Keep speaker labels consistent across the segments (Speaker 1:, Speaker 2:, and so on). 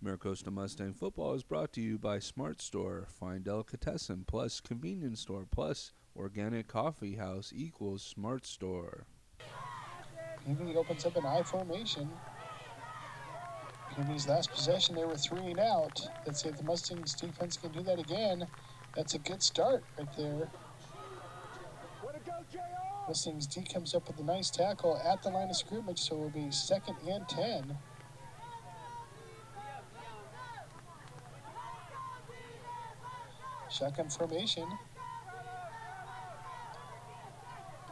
Speaker 1: Maricosta Mustang Football is brought to you by Smart Store. Find delicatessen plus convenience store plus organic coffee house equals Smart Store.
Speaker 2: PV opens up an I formation. PV's last possession, they were 3 and out. Let's see if the Mustangs defense can do that again. That's a good start right there. Mustangs D comes up with a nice tackle at the line of scrimmage, so it will be 2nd and 10. Shotgun formation.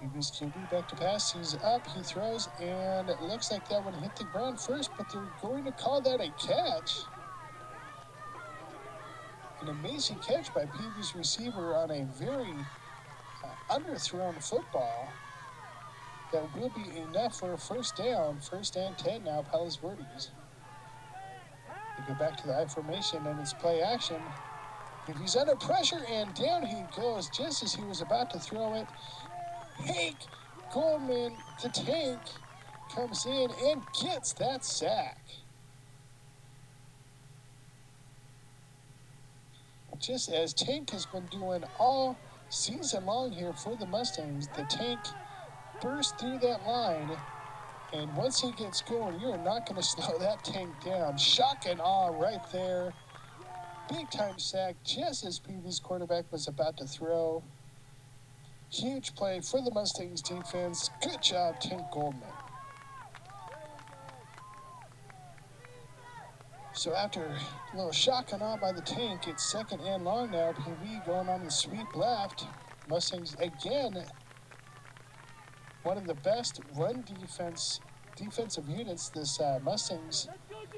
Speaker 2: PV's QB back to pass. He's up, he throws, and it looks like that one hit the ground first, but they're going to call that a catch. An amazing catch by PV's receiver on a very underthrown football. That will be enough for a first down. 1st and 10 now, Palos Verdes. They go back to the I formation, and it's play action. He's under pressure, and down he goes just as he was about to throw it. Hank Goldman, the tank, comes in and gets that sack. Just as Tank has been doing all season long here for the Mustangs, the tank bursts through that line, and once he gets going, you're not going to slow that tank down. Shock and awe right there. Big time sack just as PV's quarterback was about to throw. Huge play for the Mustangs defense. Good job, Tank Goldman. So after a little shock and awe by the tank, it's 2nd and long now. PV going on the sweep left. Mustangs again, one of the best run defensive units this Mustangs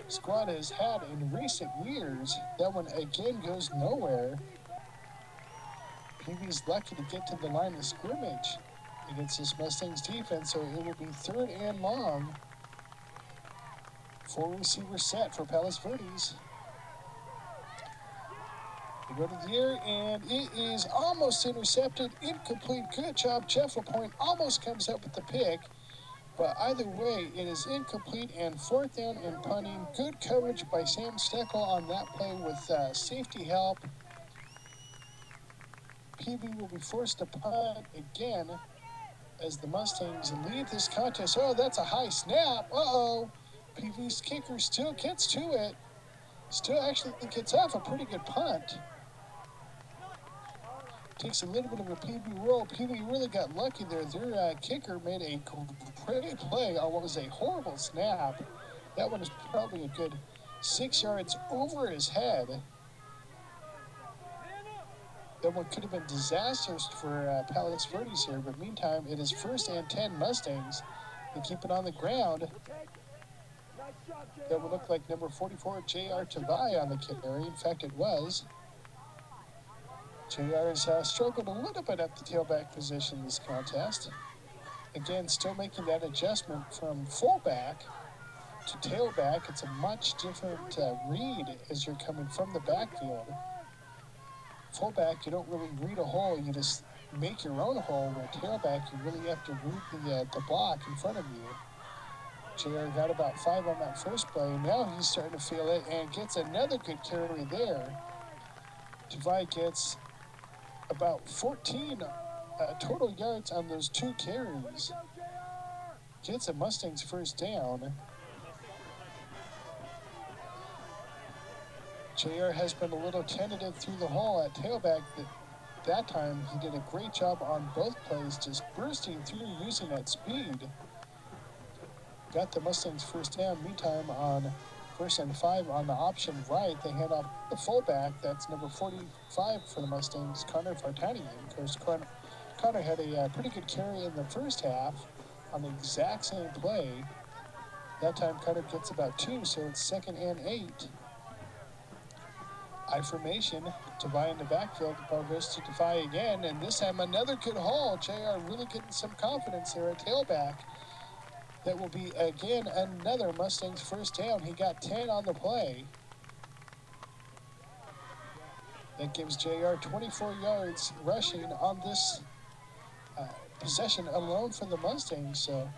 Speaker 2: squad has had in recent years. That one again goes nowhere. PV's lucky to get to the line of scrimmage against this Mustangs defense, so it will be 3rd and long. 4 receivers set for Palos Verdes. They go to the air, and it is almost intercepted. Incomplete. Good job. Jeff LaPointe almost comes up with the pick. But either way, it is incomplete, and 4th down and punting. Good coverage by Sam Steckel on that play with safety help. PV will be forced to punt again as the Mustangs lead this contest. Oh, that's a high snap. Uh-oh. PV's kicker still gets to it. Still actually gets off a pretty good punt. Takes a little bit of a PV roll. PV really got lucky there. Their kicker made a great play on what was a horrible snap. That one is probably a good 6 yards over his head. That one could have been disastrous for Palos Verdes here, but meantime, it is 1st and 10 Mustangs. They keep it on the ground. That would look like number 44, J.R. Tavai on the carry. In fact, it was. J.R. has struggled a little bit at the tailback position this contest. Again, still making that adjustment from fullback to tailback. It's a much different read as you're coming from the backfield. Fullback, you don't really read a hole. You just make your own hole. Where tailback, you really have to read the block in front of you. JR got about 5 on that first play. Now he's starting to feel it and gets another good carry there. Tavai gets about 14 total yards on those 2 carries. Gets a Mustangs 1st down. JR has been a little tentative through the hole at tailback. That time he did a great job on both plays, just bursting through using that speed. Got the Mustangs 1st down. Meantime, on 1st and 5 on the option right, they hand off the fullback. That's number 45 for the Mustangs, Connor Fartani. Of course, Connor had a pretty good carry in the first half on the exact same play. That time, Connor gets about 2, so it's 2nd and 8. I formation, Tavai in the backfield. The ball goes to Tavai again, and this time another good haul. JR really getting some confidence there at tailback. That will be, again, another Mustangs 1st down. He got 10 on the play. That gives JR 24 yards rushing on this possession alone for the Mustangs. So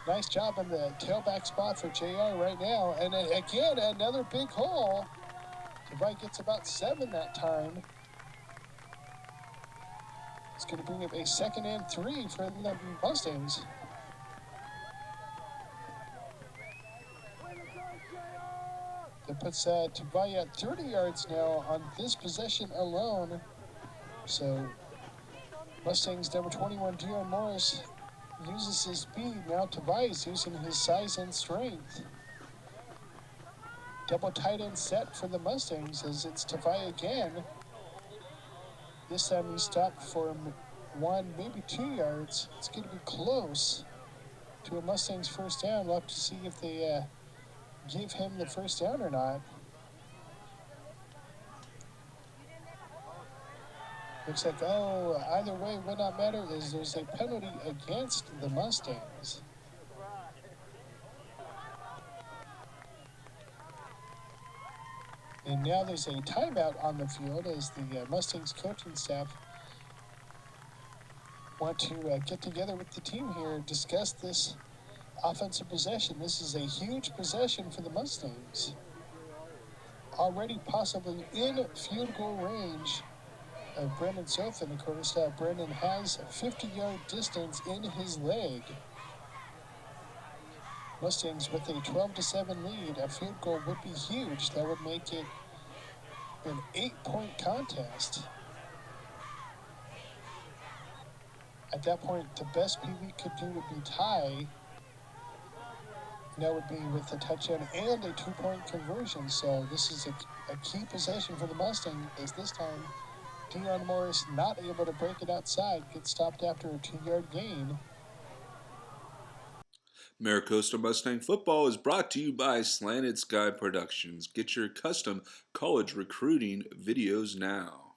Speaker 2: Nice job in the tailback spot for JR right now. And again, another big hole. Tavai gets about 7 that time. It's going to bring up a 2nd and 3 for the Mustangs. That puts Tavai at 30 yards now on this possession alone. So Mustangs number 21, Dion Morris, uses his speed. Now Tavai is using his size and strength. Double tight end set for the Mustangs as it's Tavai again. This time he stopped for 1, maybe 2 yards. It's going to be close to a Mustangs first down. We'll have to see if they give him the first down or not. Looks like, either way would not matter as there's a penalty against the Mustangs. And now there's a timeout on the field as the Mustangs coaching staff want to get together with the team here and discuss this offensive possession. This is a huge possession for the Mustangs. Already possibly in field goal range of Brendan Sofin. Of course, Brendan has a 50-yard distance in his leg. Mustangs with a 12-7 lead. A field goal would be huge. That would make it an 8-point contest. At that point, the best PV could do would be tie. And that would be with a touchdown and a 2-point conversion. So this is a key possession for the Mustangs, as this time Dion Morris not able to break it outside, gets stopped after a 2-yard gain.
Speaker 1: Maricosta Mustang Football is brought to you by Slanted Sky Productions. Get your custom college recruiting videos now.